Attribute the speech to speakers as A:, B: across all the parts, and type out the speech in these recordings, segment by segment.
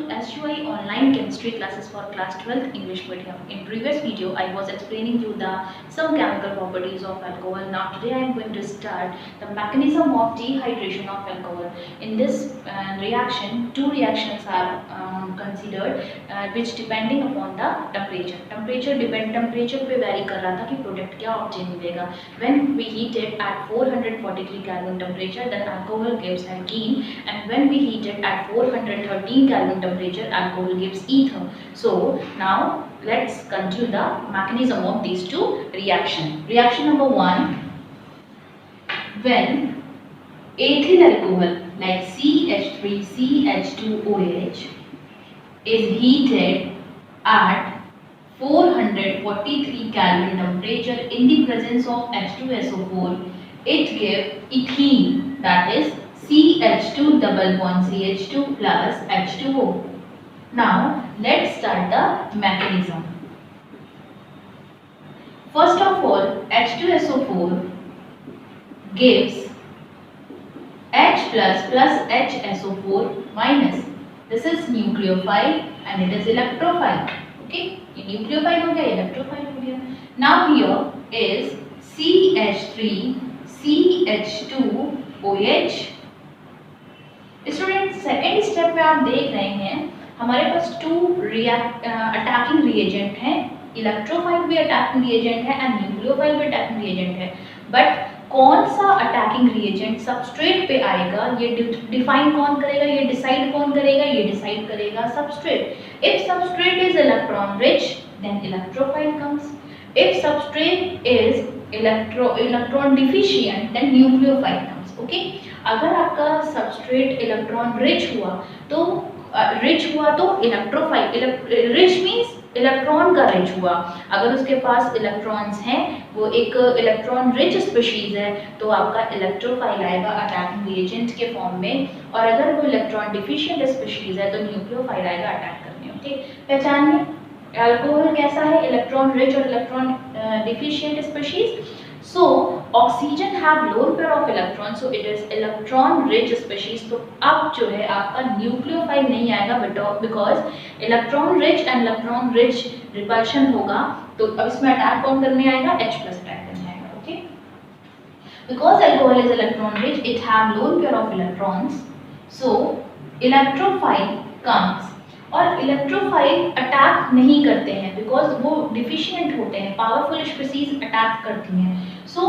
A: SUI online chemistry classes for class 12th English medium. In previous video, I was explaining you the some chemical properties of alcohol. Now today I am going to start the mechanism of dehydration of alcohol. In this reaction, two reactions are considered, which depending upon the temperature. Temperature पे vary कर रहा था कि product क्या obtain मिलेगा. When we heat it at 443 Kelvin temperature, then alcohol gives alkene, and when we heat it at 413 Kelvin temperature, alcohol gives ether. So now let's continue the mechanism of these two reactions. Reaction number 1, when ethyl alcohol like CH3CH2OH is heated at 443 Kelvin temperature in the presence of H2SO4, it gives ethene, that is CH2 double bond CH2 plus H2O. Now let's start the mechanism. First of all, H2SO4 gives H plus HSO4 minus. This is nucleophile and it is electrophile. Okay, ये nucleophile हो गया, electrophile हो गया. Now here is CH3CH2OH. Student second step में आप देख रहे हैं हमारे पास टू अटैकिंग रिएजेंट हैं. इलेक्ट्रोफाइल भी अटैकिंग रिएजेंट है एंड न्यूक्लियोफाइल भी अटैकिंग रिएजेंट है. बट कौन सा अटैकिंग रिएजेंट सबस्ट्रेट पे आएगा ये डिफाइन कौन करेगा, ये डिसाइड कौन करेगा, ये डिसाइड करेगा substrate. If substrate is electron rich then electrophile comes. If substrate is electron deficient then nucleophile comes. Okay, अगर आपका सबस्ट्रेट इलेक्ट्रॉन रिच हुआ तो इलेक्ट्रोफाइल, रिच मीन्स इलेक्ट्रॉन का रिच हुआ. अगर उसके पास इलेक्ट्रॉन्स हैं, वो एक इलेक्ट्रॉन रिच स्पीशीज है, तो आपका इलेक्ट्रोफाइल आएगा अटैकिंग रिएजेंट के फॉर्म में. और अगर वो इलेक्ट्रॉन डिफिशिएंट स्पीशीज है तो न्यूक्लियोफाइल आएगा अटैक करने. ओके, पहचानिए अल्कोहल कैसा है, इलेक्ट्रॉन रिच और electron deficient species. So oxygen have lone pair of electrons, so it is electron rich species. तो अब जो है आपका न्यूक्लियोफाइल नहीं आएगा because electron rich and electron rich repulsion होगा. तो अब इसमें अटैक कौन करने आएगा, H प्लस अटैक करने आएगा. Okay, because alcohol is electron rich, it have lone pair of electrons, so electrophile comes. और इलेक्ट्रोफाइल अटैक नहीं करते हैं बिकॉज वो डिफिशिएंट होते हैं, पावरफुल स्पीशीज अटैक करती हैं. सो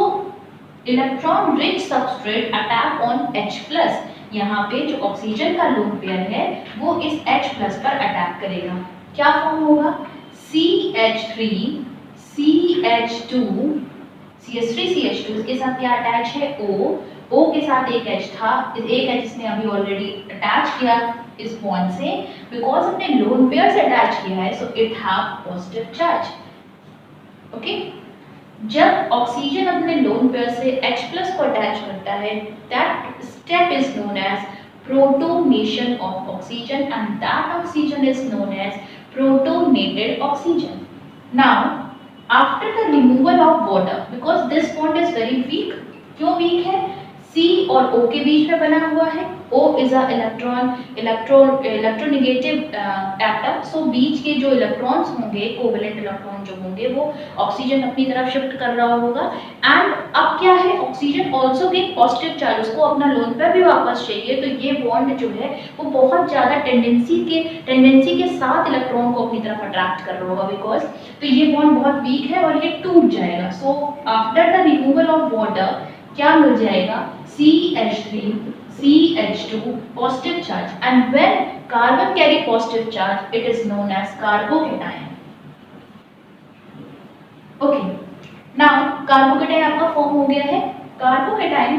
A: electron rich substrate attack on H plus. यहाँ पे जो ऑक्सीजन का लोन पेयर है वो इस H प्लस पर अटैक करेगा. क्या फॉर्म होगा, CH3CH2 इसके साथ क्या अटैच है, O के साथ एक H था, एक H इसने अभी ऑलरेडी अटैच किया इस बॉन्ड से, बिकॉज हमने लोन पेयर से अटैच किया है, so it have positive charge. Okay, जब ऑक्सीजन अपने लोन पेयर से H प्लस को अटैच करता है, that step is known as protonation of oxygen and that oxygen is known as protonated oxygen. Now after the removal of water, because this bond is very weak. क्यों weak है, C और O के बीच में बना हुआ है. O is a electronegative atom. So बीच के जो इलेक्ट्रॉन्स होंगे, कोवेलेंट इलेक्ट्रॉन जो होंगे, वो ऑक्सीजन अपनी तरफ शिफ्ट कर रहा होगा. एंड अब क्या है, oxygen also get positive charge, उसको अपना लोन पेयर भी वापस चाहिए. तो ये बॉन्ड जो है वो बहुत ज़्यादा टेंडेंसी के साथ इलेक्ट्रॉन को अपनी तरफ अट्रैक्ट कर रहा होगा बिकॉज. तो ये बॉन्ड बहुत वीक है और ये टूट जाएगा. So after the removal of water क्या मिल जाएगा, CH3CH2 positive charge, and when carbon carry positive charge it is known as carbocation. Okay, now carbocation आपका फॉर्म हो गया है. कार्बोकेटाइन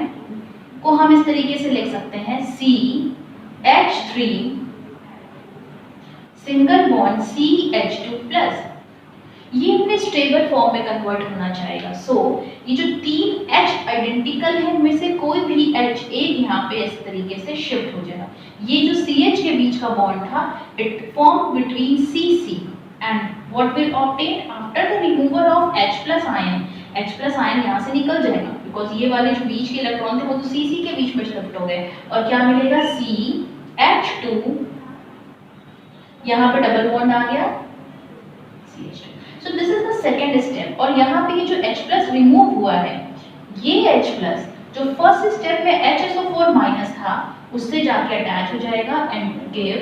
A: को हम इस तरीके से लिख सकते हैं, CH3 single bond CH2 plus. ये अपने स्टेबल फॉर्म में कन्वर्ट होना चाहेगा. सो ये जो तीन H आइडेंटिकल है, इनमें से कोई भी H एक यहाँ पे इस तरीके से शिफ्ट हो जाएगा. ये जो CH के बीच का बॉन्ड था, it form between CC and what will obtain after the removal of H plus ion. H plus ion यहाँ से निकल जाएगा बिकॉज ये वाले जो बीच के इलेक्ट्रॉन थे वो तो CC के बीच में शिफ्ट हो गए. और क्या मिलेगा, CH2 यहाँ पे डबल बॉन्ड आ गया CH2। So this is the second step. और यहाँ पे ये जो H प्लस रिमूव हुआ है, ये H प्लस जो फर्स्ट स्टेप में HSO4 माइनस था उससे जाके अटैच हो जाएगा एंड गिव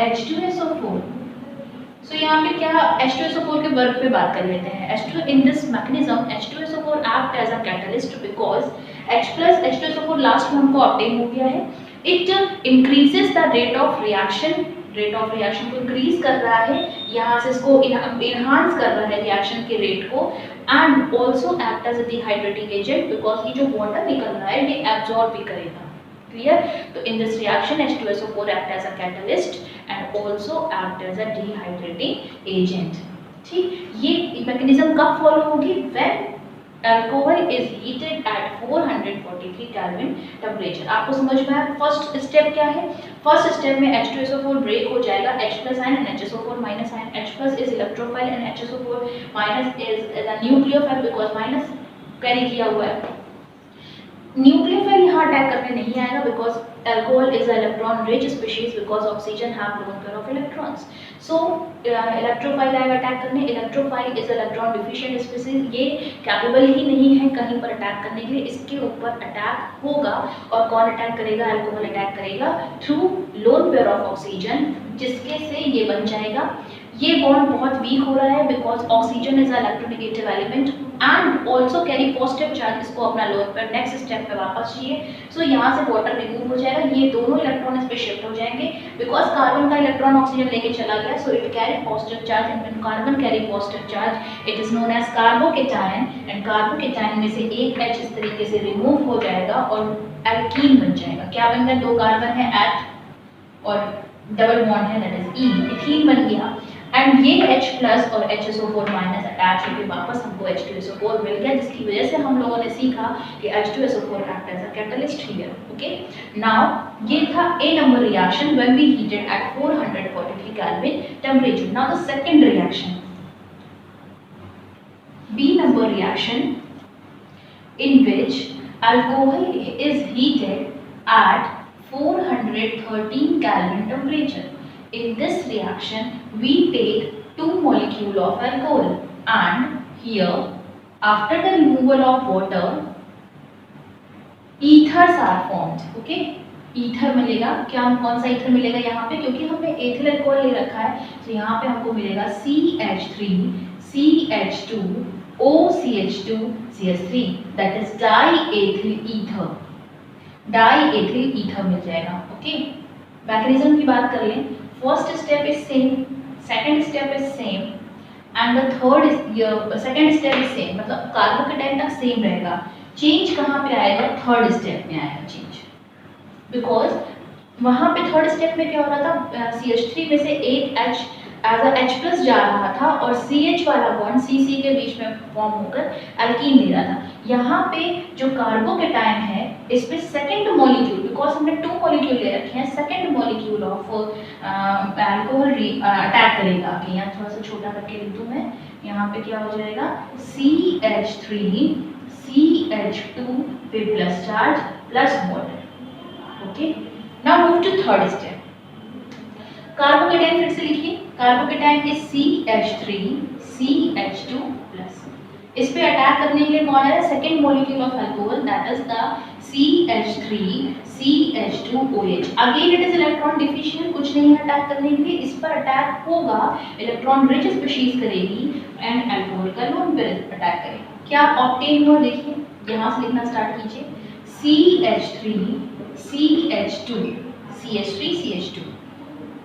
A: H2SO4। सो यहाँ पे क्या H2SO4 के वर्क पे बात कर लेते हैं। H2 in this mechanism H2SO4 act as a catalyst because H plus H2SO4 last में हमको ऑब्टेन हो गया है। It increases the rate of reaction को इंक्रीज कर रहा है, यहाँ से इसको इनहांस कर रहा है रिएक्शन के रेट को, and also act as a dehydrating agent because ये जो वाटर निकल रहा है ये एब्जॉर्ब भी करेगा। क्लियर? तो in this reaction H2SO4 act as a catalyst and also act as a dehydrating agent। ठीक, ये मैकेनिज्म कब फॉलो होगी? When alcohol is heated at 443 kelvin temperature. आपको समझ में आया? फर्स्ट स्टेप क्या है? फर्स्ट स्टेप में H2SO4 ब्रेक हो जाएगा, H plus ion and HSO4 minus ion. H plus is electrophile and HSO4 minus is a nucleophile because minus carry किया हुआ है। न्यूक्लियोफाइल यहाँ अटैक करने नहीं आएगा because alcohol is an electron rich species because oxygen have lone pair of electrons। so electrophile आएगा attack करने। electrophile is electron deficient species, ये कैपेबल ही नहीं है कहीं पर अटैक करने के लिए, इसके ऊपर अटैक होगा। और कौन अटैक करेगा? अल्कोहल अटैक करेगा through lone pair of oxygen, जिसके से ये बन जाएगा। ये बॉन्ड बहुत वीक हो रहा है because oxygen is electronegative element and also carry positive charge, इसको अपना लोन पर नेक्स्ट स्टेप पे वापस चाहिए। सो यहाँ से वाटर रिमूव हो जाएगा, ये दोनों इलेक्ट्रॉन इस पे शिफ्ट हो जाएंगे बिकॉज कार्बन का इलेक्ट्रॉन ऑक्सीजन लेके चला गया, so it carry positive charge and when carbon carry positive charge it is known as carbocation and carbocation में से एक H इस तरीके से रिमूव हो जाएगा और एल्कीन बन जाएगा। क्या बन गया? दो कार्बन है एट और डबल बॉन्ड है दैट इज ई, एथीन बन गया। एंड ये H प्लस और HSO4 माइनस अटैच होकर वापस हमको H2SO4 मिल गया, जिसकी वजह से हम लोगों ने सीखा कि H2SO4 act as a catalyst here. Okay, now ये था A number reaction when we heated at 443 kelvin temperature. Now the second reaction, B number reaction in which alcohol is heated at 413 Kelvin temperature. In this reaction, we take 2 molecules of alcohol and here after the removal of water, ethers are formed. Okay? Ether मिलेगा। क्या हम कौन सा ether मिलेगा यहाँ पे? क्योंकि हमने एथिल अल्कोहल ले रखा है तो यहाँ पे हमको मिलेगा CH3 CH2 OCH2 CH3 that is diethyl ether. Diethyl ether मिल जाएगा। ओके, मैकेनिज्म की बात कर लें। First step is same, second step is same and the third is second step is same, मतलब कार्बोकेटाइन तक सेम रहेगा। चेंज कहाँ पे आएगा? थर्ड स्टेप में आएगा चेंज, बिकॉज वहाँ पे थर्ड स्टेप में क्या हो रहा था? CH3 में से एक H as a H plus जा रहा था और CH वाला बॉन्ड CC के बीच में फॉर्म होकर एल्कीन दे रहा था। यहाँ पे जो कार्बोकेटाइन है इस पे सेकंड मॉलिक्यूल, बिकॉज हमने 2 मॉलिक्यूल ले रखे हैं, second molecule of alcohol attack करेगा। कि यहाँ थोड़ा सा छोटा करके लिख दूँ मैं, यहाँ पे क्या हो जाएगा? CH3 CH2 पे plus charge plus water. Okay, now move to third step. Carbocation फिर से लिखिए, carbocation is CH3 CH2 plus. इस पे अटैक करने के लिए कौन है? Second molecule of alcohol that is the CH3 CH2OH। Again it is electron deficient, कुछ नहीं है अटैक करने के लिए। इस पर अटैक होगा, इलेक्ट्रॉन रिच स्पीशीज करेगी एंड अल्कोहल का लोन पेयर अटैक करेगा। क्या ऑब्टेन हुआ? देखिए यहाँ से लिखना स्टार्ट कीजिए, CH3 CH2 CH3 CH2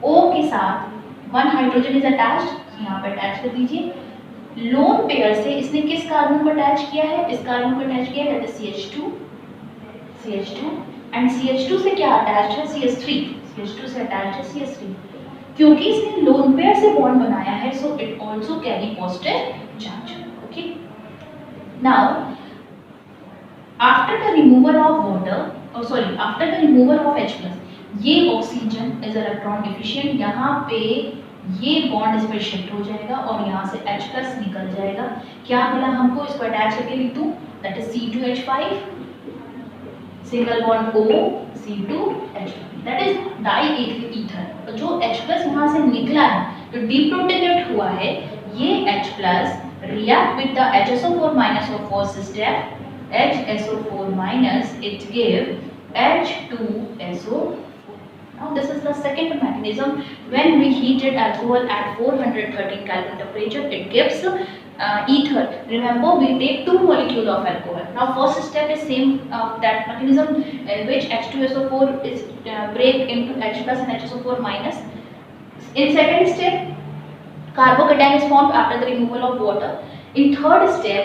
A: O के साथ 1 हाइड्रोजन इज अटैच्ड, यहाँ पे अटैच कर दीजिए। लोन पेयर से इसने किस कार्बन को अटैच किया है? इस कार्बन को अटैच किया है, that is CH2 and CH2 से क्या अटैच्ड है? CH2 से अटैच्ड है CH3। क्योंकि इसने लोन पेयर से बॉन्ड बनाया है so it also carry positive charge. Okay, now after the removal of water after the removal of H plus, ये ऑक्सीजन इज इलेक्ट्रॉन डिफिशिएंट, यहाँ पे ये बॉन्ड इस पर शिफ्ट हो जाएगा और यहाँ से H प्लस निकल जाएगा। क्या मिला हमको? इसको अटैच करके लिख दूँ, that is C2H5 single bond O(C2H2), that is diethyl ether. जो H+ वहां से निकला है, जो डीप्रोटोनेट हुआ है, ये H+ react with the HSO4- of first step, HSO4-, it give H2SO4. Now this is the second mechanism. When we heated alcohol at 413 Kelvin temperature, it gives ether. Remember, we take two molecules of alcohol. Now first step is same, that mechanism in which H2SO4 is break into H+ and HSO4-. In second step, carbocation is formed after the removal of water. In third step,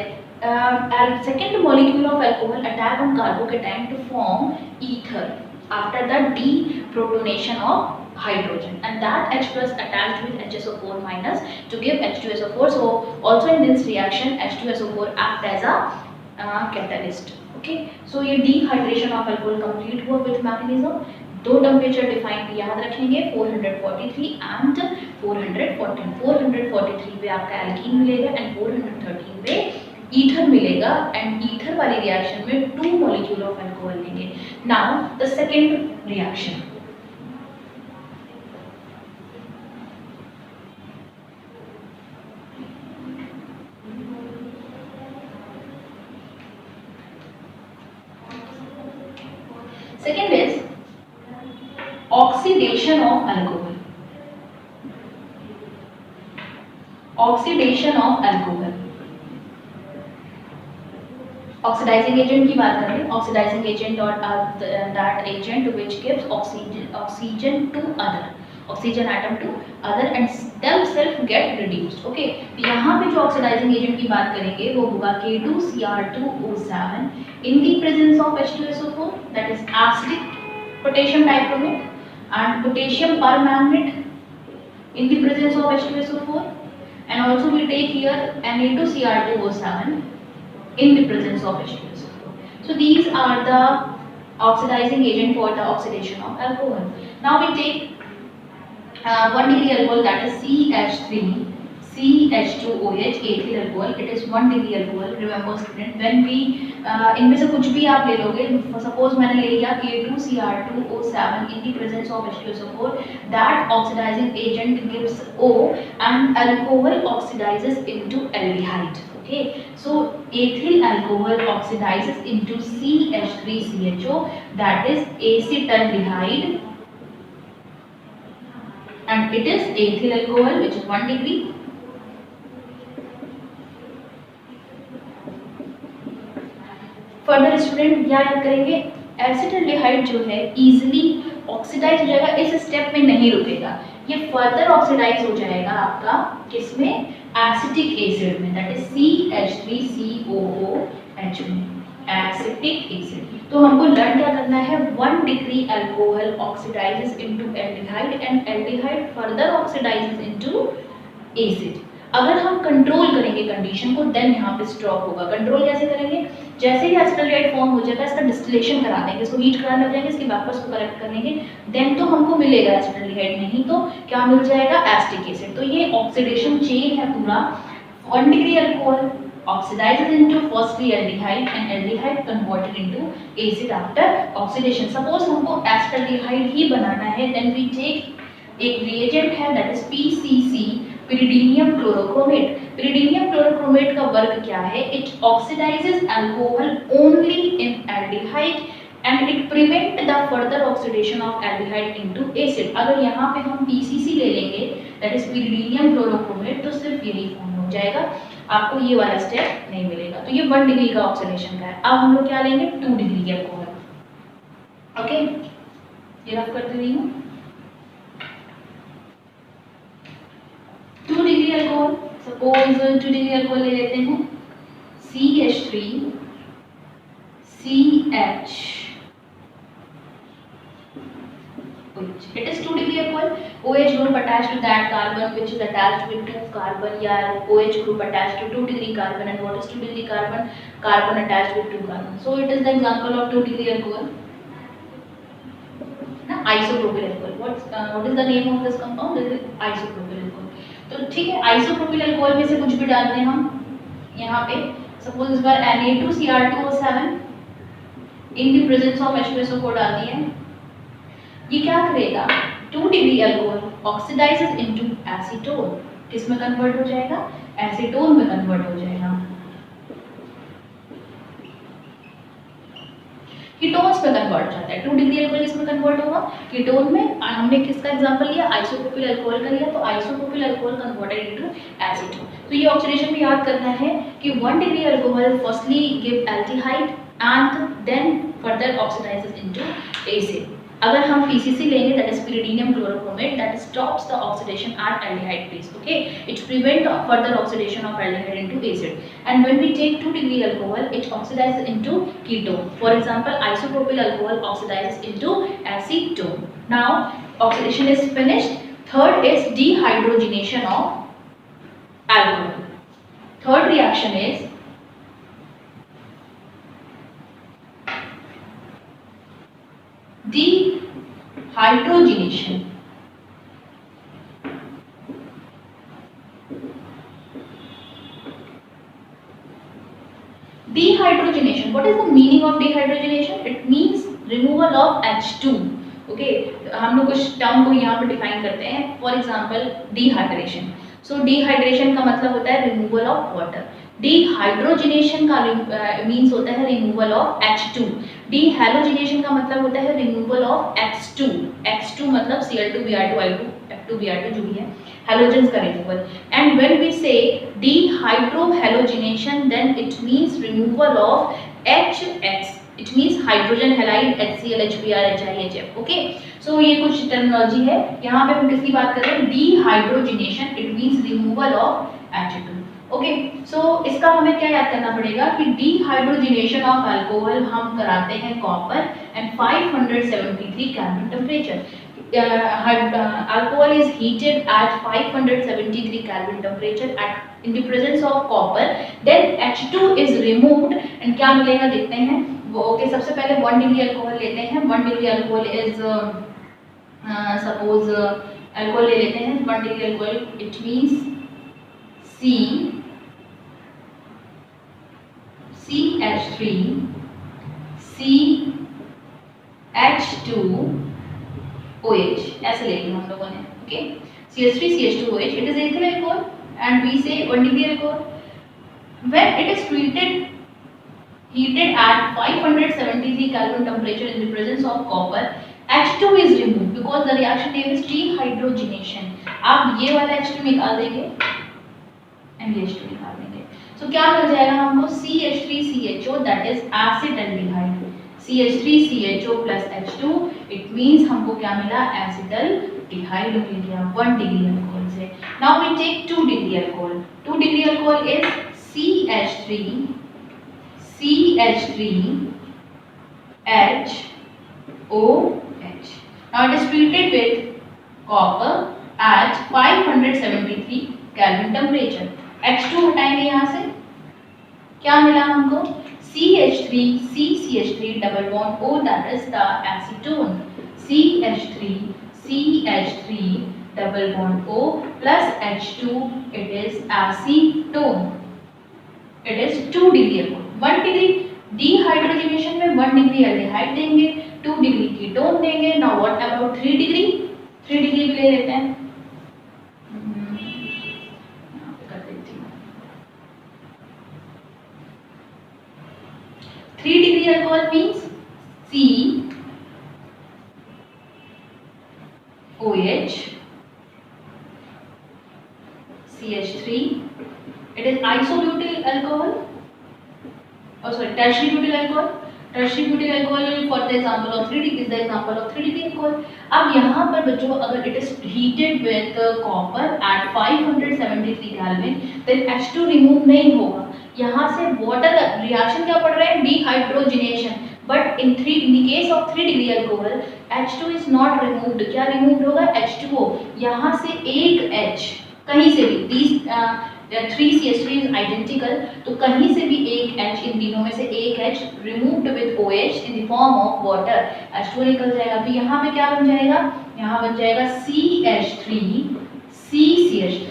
A: second molecule of alcohol attack on carbocation to form ether after the deprotonation of hydrogen, and that H+ attached with HSO4- to give H2SO4. So also in this reaction H2SO4 act as a catalyst. Okay, so ये dehydration of alcohol complete हुआ with mechanism. दो temperature define याद रखेंगे, 443 and 414. 443 पे आपका alkene मिलेगा and 413 पे ether मिलेगा, एंड ईथर वाली रिएक्शन में 2 मॉलिक्यूल ऑफ अल्कोहल लेंगे. Now the second reaction, second is oxidation of alcohol. Oxidation of alcohol. Oxidizing agent की बात करें, oxidizing agent or that agent which gives oxygen to other, oxygen atom to other and themselves get reduced. Okay, यहाँ पे जो oxidizing agent की बात करेंगे वो होगा K2Cr2O7 in the presence of H2SO4, that is acidic potassium dichromate, and potassium permanganate in the presence of H2SO4, and also we take here Na2Cr2O7 in the presence of H2SO4. So these are the oxidizing agent for the oxidation of alcohol. Now we take 1 degree alcohol, that is CH3 CH2OH ethyl alcohol. It is 1 degree alcohol. Remember student, when we इनमें से कुछ भी आप ले लोगे, suppose मैंने ले लिया K2Cr2O7 in the presence of H2SO4, that oxidizing agent gives O and alcohol oxidizes into aldehyde. Okay, so ethyl alcohol oxidizes into CH3CHO, that is acetaldehyde, and it is ethyl alcohol which is 1 degree. Further student क्या याद करेंगे, acetaldehyde जो है easily oxidise हो जाएगा, इस step में नहीं रुकेगा, ये फर्दर ऑक्सीडाइज हो जाएगा आपका किसमें, एसिटिक एसिड में, दैट इज CH3COOH में, एसिटिक एसिड. तो हमको लर्न क्या करना है, 1 degree alcohol oxidises into aldehyde and aldehyde further oxidises into acid. अगर हम कंट्रोल करेंगे कंडीशन को, देन यहाँ पे स्टॉप होगा. कंट्रोल कैसे करेंगे, जैसे ही एसिटाल्डिहाइड फॉर्म हो जाएगा इसका डिस्टिलेशन करा देंगे, इसको हीट कराने लग जाएंगे, इसके वापस को करेक्ट कर लेंगे, देन तो हमको मिलेगा एसिटाल्डिहाइड, नहीं तो क्या मिल जाएगा, एसिटिक एसिड. तो ये ऑक्सीडेशन चेन है पूरा. 1 degree alcohol oxidizes into firstly aldehyde and aldehyde converted into acid after oxidation. Suppose हमको acetaldehyde ही बनाना है, then we take एक reagent है that is PCC, pyridinium chlorochromate. pyridinium chlorochromate का वर्क क्या है, it oxidizes alcohol only in aldehyde and it prevent the further oxidation of aldehyde into acid. अगर यहाँ पे हम PCC ले लेंगे that is pyridinium chlorochromate, तो सिर्फ यही फॉर्म हो जाएगा, आपको ये वाला स्टेप नहीं मिलेगा. तो ये 1 डिग्री का ऑक्सीडेशन का है. अब हम लोग क्या लेंगे, 2 डिग्री के अल्कोहल. ओके, ये रफ कर दे रही हूँ. 2 degree alcohol, suppose 2 degree alcohol ले लेते हैं, CH3 CH, it is 2 degree alcohol. OH group attached to that carbon which is attached with 2 carbon, या OH group attached to 2 degree carbon, and what is 2 degree carbon, carbon attached with 2 carbon. So it is the example of 2 degree alcohol. ना isopropyl alcohol. What is the name of this compound? This is isopropyl alcohol. तो ठीक है, isopropyl alcohol में से कुछ भी डालते हैं हम यहाँ पे. सपोज इस बार Na2Cr2O7 in the presence of H2SO4 डाल दिया है। ये क्या करेगा, 2 degree alcohol oxidises into acetone, किस में कन्वर्ट हो जाएगा, एसीटोन में कन्वर्ट हो जाएगा। कीटोन्स में कन्वर्ट जाता है। 2 डिग्री अल्कोहल किस में कन्वर्ट होगा, कीटोन में। हमने किसका एग्जांपल लिया, आइसोप्रोपिल अल्कोहल का लिया, तो isopropyl alcohol converted into acetone. तो ये ऑक्सीडेशन में याद करना है कि 1 degree alcohol firstly give aldehyde and then further oxidises into acid. अगर हम PCC लेंगे, that is pyridinium chlorochromate, that stops the oxidation at aldehyde base. Okay, it prevent further oxidation of aldehyde into acid. And when we take 2 degree alcohol, it oxidizes into ketone. For example, isopropyl alcohol oxidizes into acetone. Now oxidation is finished. Third is dehydrogenation of alcohol. Third reaction is dehydrogenation. Dehydrogenation. What is the meaning of dehydrogenation? It means removal of H2. Okay, हम लोग कुछ term को यहाँ पर define करते हैं. For example, dehydration. So dehydration का मतलब होता है removal of water. Dehydrogenation का मीन्स होता है रिमूवल ऑफ H2. Dehalogenation का मतलब होता है रिमूवल ऑफ X2. X2 मतलब Cl2 Br2 I2 F2 Br2 जो भी है, halogens का removal. And when we say dehydrohalogenation, then it means removal of HX. It means hydrogen halide HCl HBr HIHF. Okay, so ये कुछ terminology है. यहाँ पे हम किसकी बात कर रहे हैं, dehydrogenation. It means removal of H2. Okay, so इसका हमें क्या याद करना पड़ेगा कि डिहाइड्रोजिनेशन ऑफ अल्कोहल हम कराते हैं copper and 573 kelvin temperature. Alcohol is heated at 573 kelvin temperature at in the presence of copper, then H2 is removed and क्या मिलेगा देखते हैं वो. ओके, सबसे पहले 1 डिग्री अल्कोहल लेते हैं. 1 degree alcohol is suppose alcohol ले लेते हैं 1 degree alcohol. It means CH3 CH2OH ऐसे लेंगे हम लोगों ने. Okay, CH3 CH2OH, it is ethyl alcohol and we say 1 degree alcohol. When it is heated at 573 Kelvin temperature in the presence of copper, H2 is removed because the reaction name is dehydrogenation. आप ये वाला H2 निकाल देंगे and ये H2 निकाल देंगे. So क्या मिल जाएगा हमको, CH3CHO, that is acetaldehyde. CH3CHO plus H2, it means हमको क्या मिला, acetaldehyde मिल गया 1 डिग्री अल्कोहल से. Now we take 2 degree alcohol. 2 degree alcohol is CH3CH3HOH. Now it is treated with copper at 573 Kelvin temperature. H2 हटाएंगे यहाँ से, क्या मिला हमको, CH3 double bond O, that is the acetone. CH3 double bond O plus H2, it is acetone. It is 2 degree alcohol. 1 degree dehydrogenation में 1 degree aldehyde देंगे, 2 degree ketone देंगे. Now what about 3 degree? 3 degree भी ले लेते हैं. 3 degree alcohol means COH, CH3. It is isobutyl alcohol. Oh sorry, tertiary butyl alcohol. Tertiary butyl alcohol for the example of 3 degree is the example of 3 degree alcohol. अब यहाँ पर बच्चों अगर it is heated with copper at 573 Kelvin, then H2 remove नहीं होगा. यहाँ से water reaction क्या पड़ रहा है, dehydrogenation. But in the case of 3 degree alcohol, H2 is not removed. क्या रिमूव होगा, H2O. यहाँ से एक H कहीं से भी, these 3 CH3 is identical, तो कहीं से भी एक H, इन तीनों में से एक H removed with OH in the form of water, H2 निकल जाएगा. तो यहाँ पे क्या बन जाएगा, यहाँ बन जाएगा CH3 CCH3.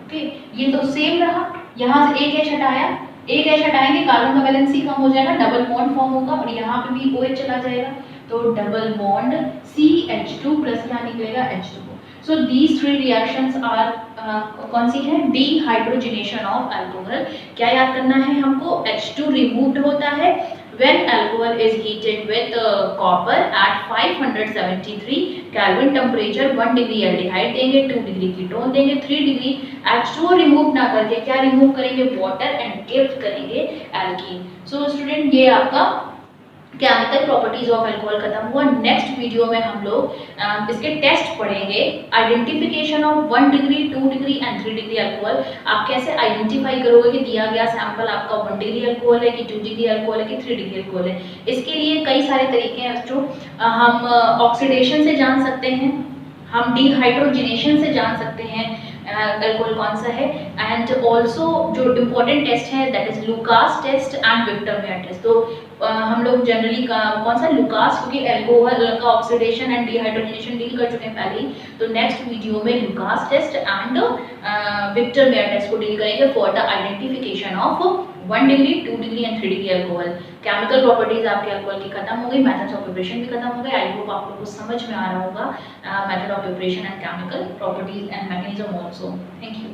A: ओके, ये तो सेम रहा. यहाँ से एक H हटाया एक H हटाएंगे, कार्बन का वैलेंसी कम हो जाएगा, डबल बॉन्ड फॉर्म होगा और यहाँ पे भी OH चला जाएगा, तो डबल बॉन्ड CH2 प्लस यहाँ निकलेगा H2O। So these three reactions are कौन सी है, डिहाइड्रोजनेशन ऑफ अल्कोहल। क्या याद करना है हमको, H2 रिमूव्ड होता है when alcohol is heated with copper at 573 Kelvin temperature, 1 degree aldehyde देंगे, 2 डिग्री कीटोन देंगे, 3 डिग्री H2O रिमूव ना करके क्या रिमूव करेंगे, वाटर एंड गिफ्ट करेंगे एल्कीन। सो स्टूडेंट ये आपका केमिकल प्रॉपर्टीज ऑफ अल्कोहल खत्म हुआ। नेक्स्ट वीडियो में हम लोग इसके टेस्ट पढ़ेंगे, identification of 1 degree 2 degree and 3 degree alcohol. आप कैसे आइडेंटिफाई करोगे कि दिया गया सैंपल आपका 1 डिग्री अल्कोहल है कि 2 डिग्री अल्कोहल है कि 3 डिग्री अल्कोहल है। इसके लिए कई सारे तरीके हैं बच्चों, हम ऑक्सीडेशन से जान सकते हैं, हम डिहाइड्रोजनेशन से जान सकते हैं अल्कोहल कौन सा है, एंड ऑल्सो जो इम्पोर्टेंट टेस्ट है that is Lucas test and Victor Meyer test. तो हम लोग जनरली कौन सा लुकास, क्योंकि अल्कोहल का ऑक्सीडेशन एंड डिहाइड्रोजनेशन डील कर चुके हैं पहले ही, तो नेक्स्ट वीडियो में Lucas test and Victor Meyer test को डील करेंगे for the identification of 1 degree 2 degree and 3 degree alcohol. Chemical properties आपके अल्कोहल की खत्म हो गई, मेथड्स ऑफ प्रिपरेशन भी खत्म हो गए। आई होप आप लोगों को समझ में आ रहा होगा method of preparation and chemical properties and mechanism also. Thank you.